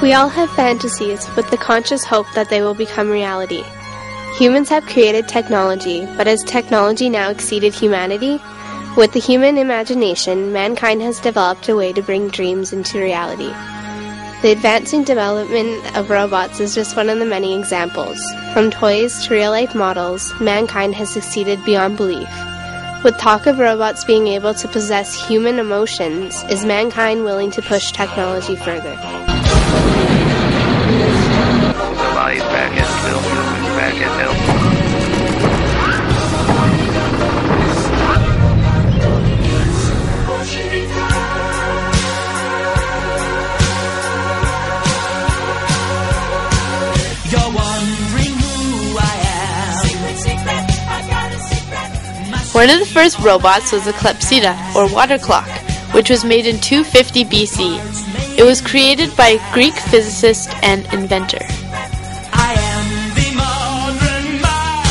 We all have fantasies with the conscious hope that they will become reality. Humans have created technology, but has technology now exceeded humanity? With the human imagination, mankind has developed a way to bring dreams into reality. The advancing development of robots is just one of the many examples. From toys to real-life models, mankind has succeeded beyond belief. With talk of robots being able to possess human emotions, is mankind willing to push technology further? Somebody's back at Phil, humans back at Phil. You're wondering who I am. Secret, secret, I got a secret. One of the first robots was the Clepsydra, or water clock, which was made in 250 BC. It was created by a Greek physicist and inventor. I am the modern man.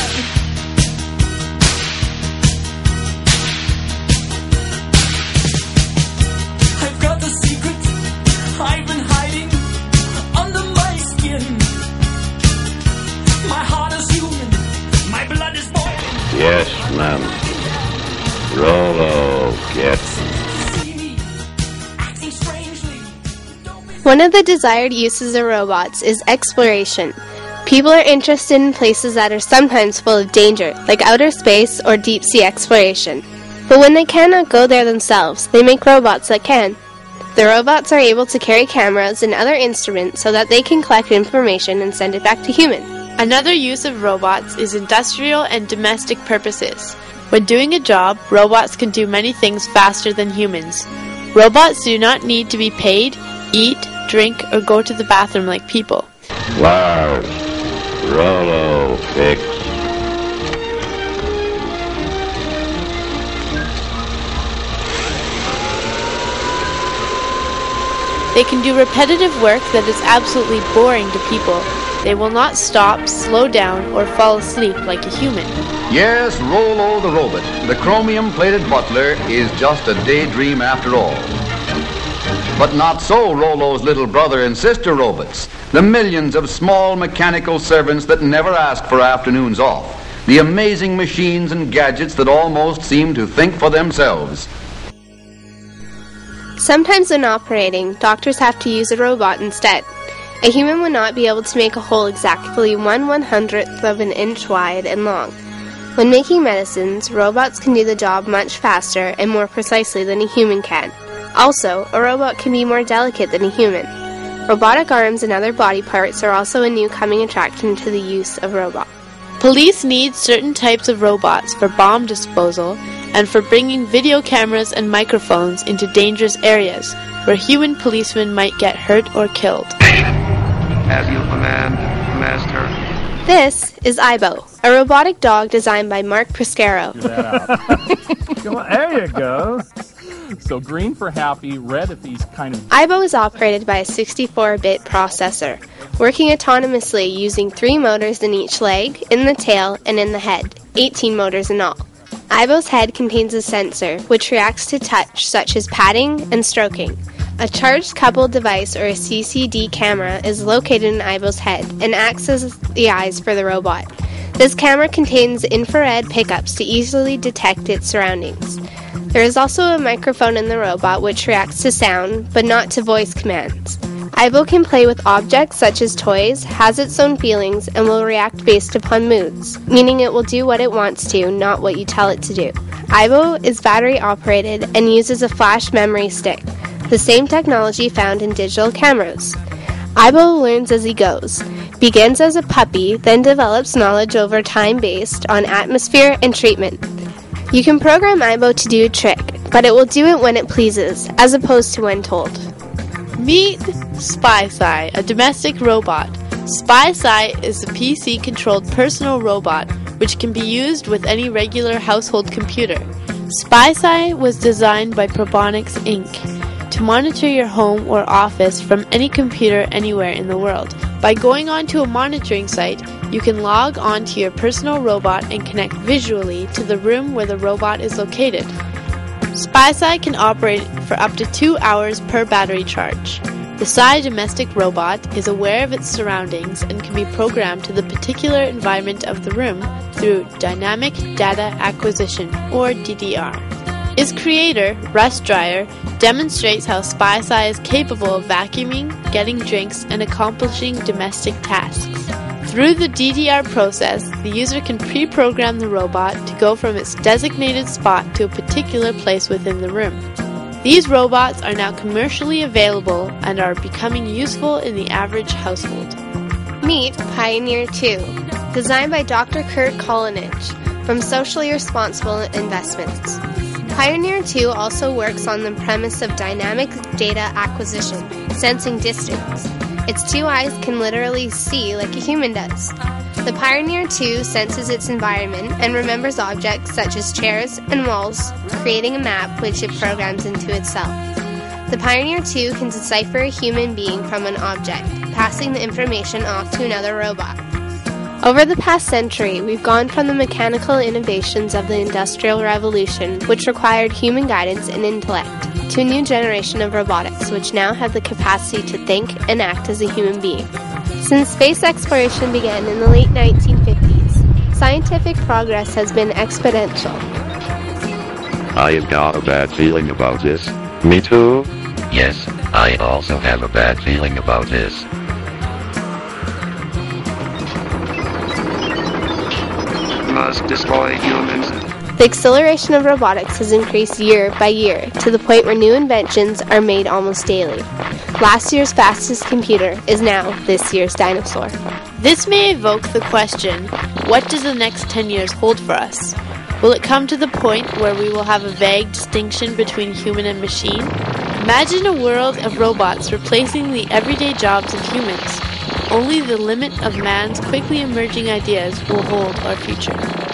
I've got a secret I've been hiding under my skin. My heart is human, my blood is boiling. Yes, ma'am. Rollo gets. See me acting strangely. One of the desired uses of robots is exploration. People are interested in places that are sometimes full of danger, like outer space or deep-sea exploration. But when they cannot go there themselves, they make robots that can. The robots are able to carry cameras and other instruments so that they can collect information and send it back to humans. Another use of robots is industrial and domestic purposes. When doing a job, robots can do many things faster than humans. Robots do not need to be paid, eat, drink, or go to the bathroom like people. Lars, Rollo fix. They can do repetitive work that is absolutely boring to people. They will not stop, slow down, or fall asleep like a human. Yes, Rollo the robot, the chromium-plated butler, is just a daydream after all. But not so Rollo's little brother and sister robots, the millions of small mechanical servants that never ask for afternoons off, the amazing machines and gadgets that almost seem to think for themselves. Sometimes when operating, doctors have to use a robot instead. A human would not be able to make a hole exactly 1/100th of an inch wide and long. When making medicines, robots can do the job much faster and more precisely than a human can. Also, a robot can be more delicate than a human. Robotic arms and other body parts are also a new coming attraction to the use of robots. Police need certain types of robots for bomb disposal and for bringing video cameras and microphones into dangerous areas where human policemen might get hurt or killed. As you command, Master. This is Ibo, a robotic dog designed by Mark Priscaro. Come on, there you go. So green for happy, red if he's kind of... Ibo is operated by a 64-bit processor, working autonomously using 3 motors in each leg, in the tail, and in the head, 18 motors in all. Ibo's head contains a sensor, which reacts to touch, such as patting and stroking. A charged coupled device, or a CCD camera, is located in Ibo's head and acts as the eyes for the robot. This camera contains infrared pickups to easily detect its surroundings. There is also a microphone in the robot which reacts to sound, but not to voice commands. Ibo can play with objects such as toys, has its own feelings, and will react based upon moods, meaning it will do what it wants to, not what you tell it to do. Ibo is battery operated and uses a flash memory stick, the same technology found in digital cameras. Ibo learns as he goes, begins as a puppy, then develops knowledge over time based on atmosphere and treatment. You can program Ibo to do a trick, but it will do it when it pleases, as opposed to when told. Meet SpySci, a domestic robot. SpySci is a PC-controlled personal robot which can be used with any regular household computer. SpySci was designed by Probonics Inc. to monitor your home or office from any computer anywhere in the world. By going onto a monitoring site, you can log on to your personal robot and connect visually to the room where the robot is located. SpySci can operate for up to 2 hours per battery charge. The Psy domestic robot is aware of its surroundings and can be programmed to the particular environment of the room through Dynamic Data Acquisition, or DDR. Its creator, Russ Dreyer, demonstrates how Spy-Psy is capable of vacuuming, getting drinks, and accomplishing domestic tasks. Through the DDR process, the user can pre-program the robot to go from its designated spot to a particular place within the room. These robots are now commercially available and are becoming useful in the average household. Meet Pioneer 2, designed by Dr. Kurt Kolinich from Socially Responsible Investments. Pioneer 2 also works on the premise of dynamic data acquisition, sensing distance. Its two eyes can literally see like a human does. The Pioneer 2 senses its environment and remembers objects such as chairs and walls, creating a map which it programs into itself. The Pioneer 2 can decipher a human being from an object, passing the information off to another robot. Over the past century, we've gone from the mechanical innovations of the Industrial Revolution, which required human guidance and intellect, to a new generation of robotics, which now have the capacity to think and act as a human being. Since space exploration began in the late 1950s, scientific progress has been exponential. I have got a bad feeling about this. Me too. Yes, I also have a bad feeling about this. Must destroy humans. The acceleration of robotics has increased year by year to the point where new inventions are made almost daily. Last year's fastest computer is now this year's dinosaur. This may evoke the question, what does the next 10 years hold for us? Will it come to the point where we will have a vague distinction between human and machine? Imagine a world of robots replacing the everyday jobs of humans. Only the limit of man's quickly emerging ideas will hold our future.